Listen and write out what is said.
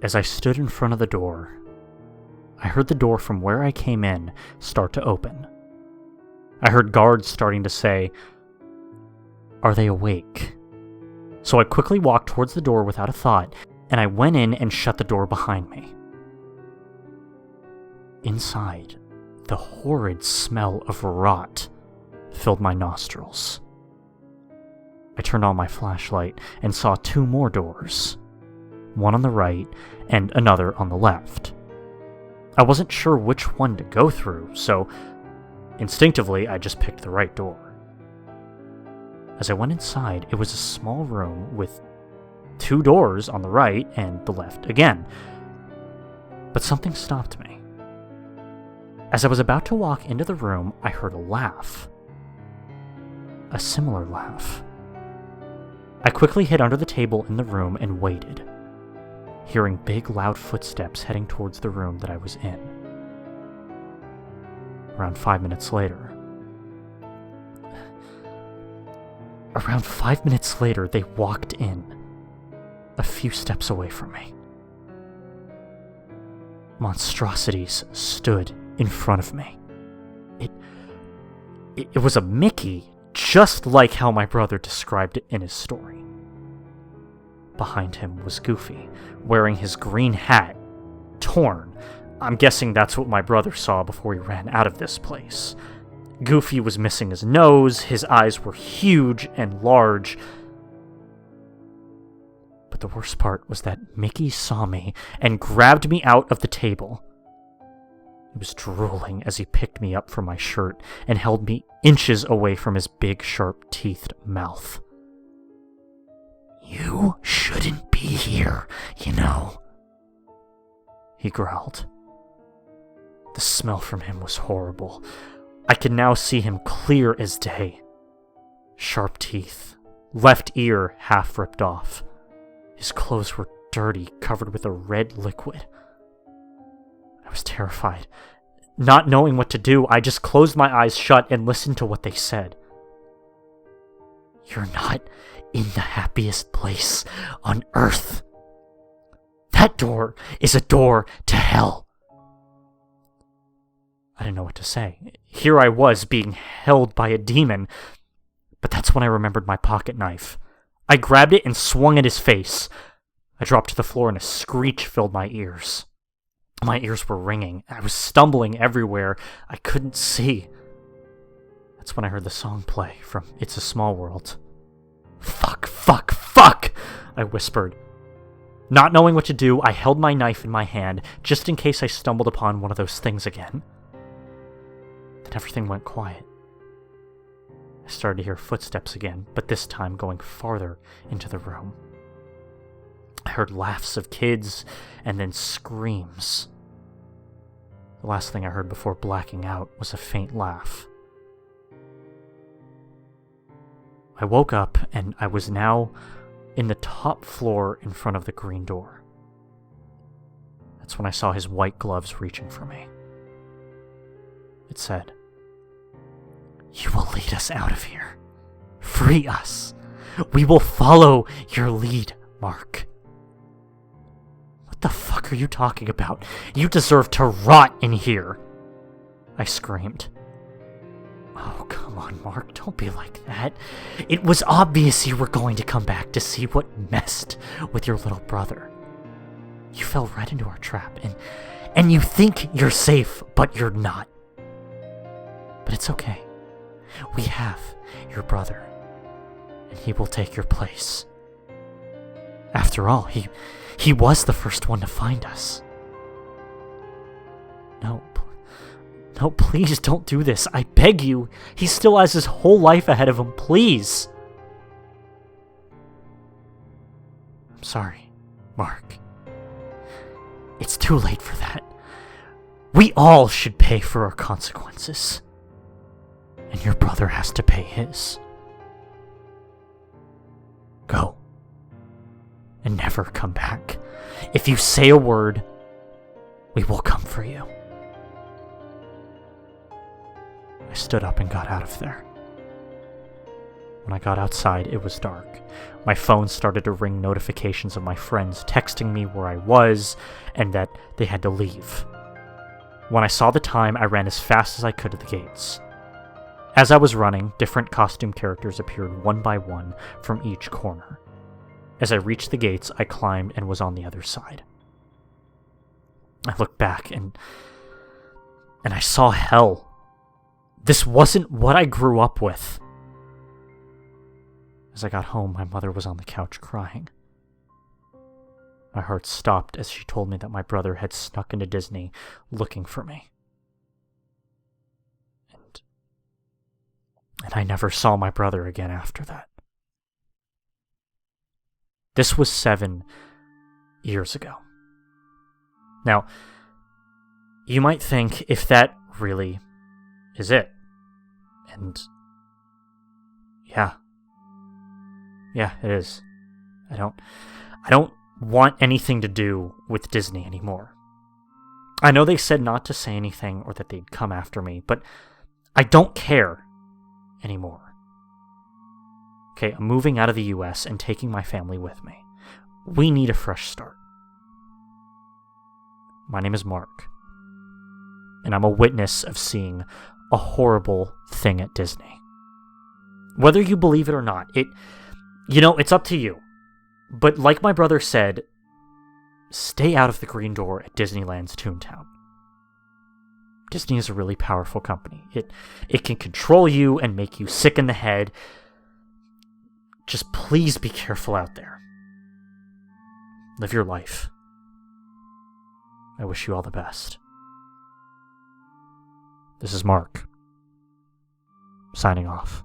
As I stood in front of the door, I heard the door from where I came in start to open. I heard guards starting to say, "Are they awake?" So I quickly walked towards the door without a thought, and I went in and shut the door behind me. Inside, the horrid smell of rot filled my nostrils. I turned on my flashlight and saw 2 more doors, one on the right and another on the left. I wasn't sure which one to go through, so instinctively I just picked the right door. As I went inside, it was a small room with 2 doors on the right and the left again. But something stopped me. As I was about to walk into the room, I heard a laugh. A similar laugh. I quickly hid under the table in the room and waited, hearing big, loud footsteps heading towards the room that I was in. Around 5 minutes later, they walked in, a few steps away from me. Monstrosities stood in front of me. It was a Mickey, just like how my brother described it in his story. Behind him was Goofy, wearing his green hat, torn. I'm guessing that's what my brother saw before he ran out of this place. Goofy was missing his nose, his eyes were huge and large. But the worst part was that Mickey saw me and grabbed me out of the table. He was drooling as he picked me up from my shirt and held me inches away from his big, sharp-teethed mouth. "You shouldn't be here, you know," he growled. The smell from him was horrible. I could now see him clear as day. Sharp teeth, left ear half ripped off. His clothes were dirty, covered with a red liquid. I was terrified. Not knowing what to do, I just closed my eyes shut and listened to what they said. "You're not in the happiest place on Earth. That door is a door to hell." I didn't know what to say. Here I was, being held by a demon. But that's when I remembered my pocket knife. I grabbed it and swung at his face. I dropped to the floor and a screech filled my ears. My ears were ringing. I was stumbling everywhere. I couldn't see. That's when I heard the song play from It's a Small World. "Fuck, fuck, fuck!" I whispered. Not knowing what to do, I held my knife in my hand, just in case I stumbled upon one of those things again. Then everything went quiet. I started to hear footsteps again, but this time going farther into the room. I heard laughs of kids, and then screams. The last thing I heard before blacking out was a faint laugh. I woke up, and I was now in the top floor in front of the green door. That's when I saw his white gloves reaching for me. It said, "You will lead us out of here. Free us. We will follow your lead, Mark." "What the fuck are you talking about? You deserve to rot in here," I screamed. "Oh, come on, Mark, don't be like that. It was obvious you were going to come back to see what messed with your little brother. You fell right into our trap, and you think you're safe, but you're not. But it's okay. We have your brother, and he will take your place. After all, he was the first one to find us." No, please don't do this. I beg you. He still has his whole life ahead of him. Please. "I'm sorry, Mark. It's too late for that. We all should pay for our consequences. And your brother has to pay his. Go. And never come back. If you say a word, we will come for you." I stood up and got out of there. When I got outside, it was dark. My phone started to ring notifications of my friends texting me where I was and that they had to leave. When I saw the time, I ran as fast as I could to the gates. As I was running, different costume characters appeared one by one from each corner. As I reached the gates, I climbed and was on the other side. I looked back and I saw hell. This wasn't what I grew up with. As I got home, my mother was on the couch crying. My heart stopped as she told me that my brother had snuck into Disney looking for me. And I never saw my brother again after that. This was 7 years ago. Now, you might think if that really is it. And yeah, it is. I don't want anything to do with Disney anymore. I know they said not to say anything or that they'd come after me, but I don't care anymore. Okay, I'm moving out of the US and taking my family with me. We need a fresh start. My name is Mark, and I'm a witness of seeing a horrible thing at Disney. Whether you believe it or not, it's up to you. But like my brother said, stay out of the green door at Disneyland's Toontown. Disney is a really powerful company. It can control you and make you sick in the head. Just please be careful out there. Live your life. I wish you all the best. This is Mark, signing off.